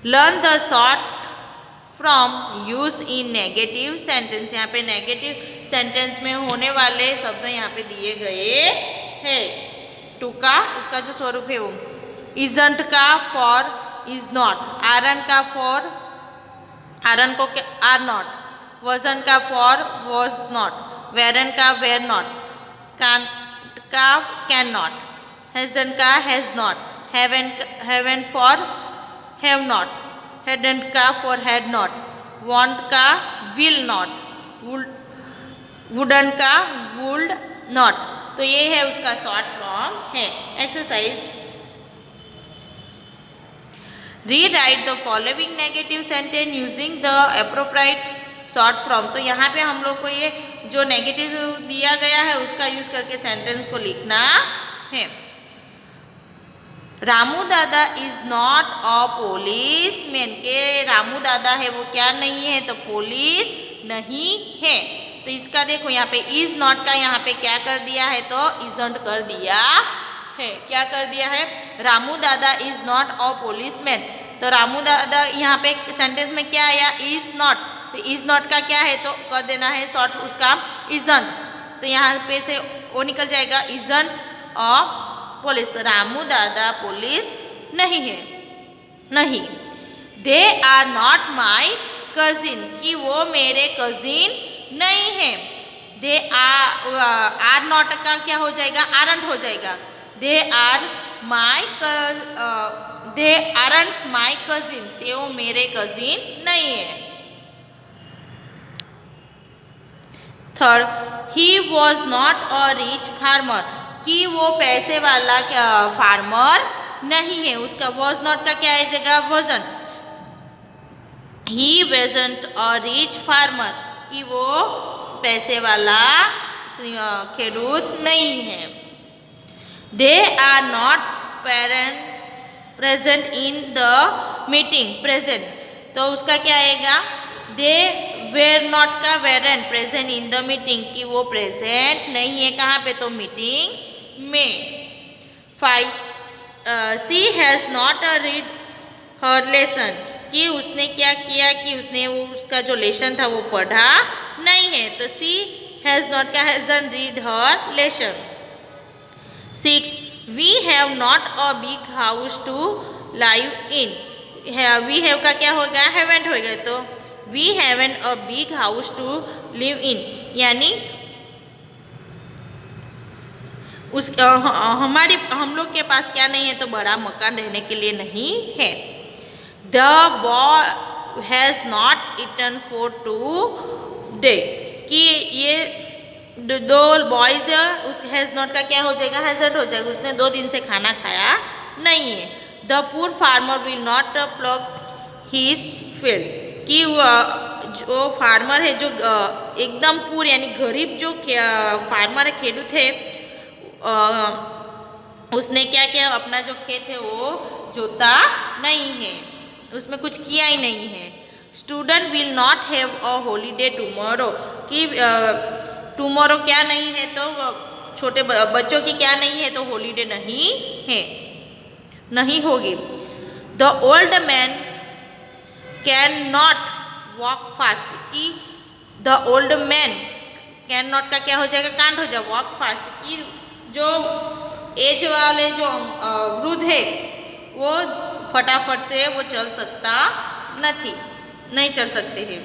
Learn the short from use in negative sentence. यहाँ पे negative sentence में होने वाले शब्द यहाँ पे दिए गए हैं। टू का उसका जो स्वरूप है वो इजंट का फॉर इज नॉट, आरन का फॉर आरन को आर नॉट, वजन का फॉर वॉज नॉट, वेरन का वेर नॉट, कान का कैन नॉट, हैजन का has not, haven't for have not, hadn't का फॉर हैड नॉट, वांट का विल नॉट, वुडन का would not. तो ये है उसका शॉर्ट फॉर्म है। Exercise rewrite the following negative sentence using the appropriate short form. तो यहाँ पे हम लोग को ये जो नेगेटिव दिया गया है उसका यूज करके सेंटेंस को लिखना है। रामू दादा is not a police man, के रामू दादा है वो क्या नहीं है, तो पुलिस नहीं है। तो इसका देखो यहाँ पे इज नॉट का यहाँ पे क्या कर दिया है, तो इजंट कर दिया है। क्या कर दिया है, रामू दादा इज नॉट अ पुलिसमैन। तो रामू दादा यहाँ पे सेंटेंस में क्या आया, इज नॉट। तो इज नॉट का क्या है, तो कर देना है शॉर्ट उसका इजंट। तो यहाँ पे से वो निकल जाएगा इजंट अ पुलिस। तो रामू दादा पुलिस नहीं है, नहीं। They are not my cousin, कि वो मेरे कजिन नहीं है। दे आर नॉट का क्या हो जाएगा, आरंट हो जाएगा। दे आरंट माई कजिन, ते वो मेरे कजिन नहीं है। Third, he was not a rich farmer, कि वो पैसे वाला क्या फार्मर नहीं है। उसका वॉज नॉट का क्या आएगा, वजन। ही वेजंट अ रिच फार्मर, कि वो पैसे वाला खेडूत नहीं है। They are not present in the meeting, present. तो उसका क्या आएगा, दे वेर नॉट का weren't present in the meeting, कि वो प्रेजेंट नहीं है कहाँ पे, तो मीटिंग में। 5, she has not read her lesson, कि उसने क्या किया कि उसने वो उसका जो लेसन था वो पढ़ा नहीं है। तो शी हैज़ नॉट का hasn't read her lesson. 6, we have not a big house to live in, we have का क्या होगा, हैवेंट होगा। तो we haven't a big house to live in, यानी उस हम लोग के पास क्या नहीं है, तो बड़ा मकान रहने के लिए नहीं है। The boy has not eaten for 2 days, कि ये दो बॉयज उस हैज़ नॉट का क्या हो जाएगा, हैज़न्ट हो जाएगा। उसने 2 दिन से खाना खाया नहीं है। The poor farmer will not plug his field, कि जो फार्मर है जो एकदम पुअर यानी गरीब जो फार्मर है, खेडूत है, उसने क्या किया, अपना जो खेत है वो जोता नहीं है, उसमें कुछ किया ही नहीं है। Student will not have a holiday tomorrow, कि टुमारो क्या नहीं है, तो छोटे बच्चों की क्या नहीं है, तो हॉलीडे नहीं है, नहीं होगी। The old man can not walk fast, कि the old man can not का क्या हो जाएगा, कांट हो जाएगा, वॉक फास्ट, कि जो एज वाले जो वृद्ध है वो फटाफट से वो चल सकता नहीं चल सकते हैं।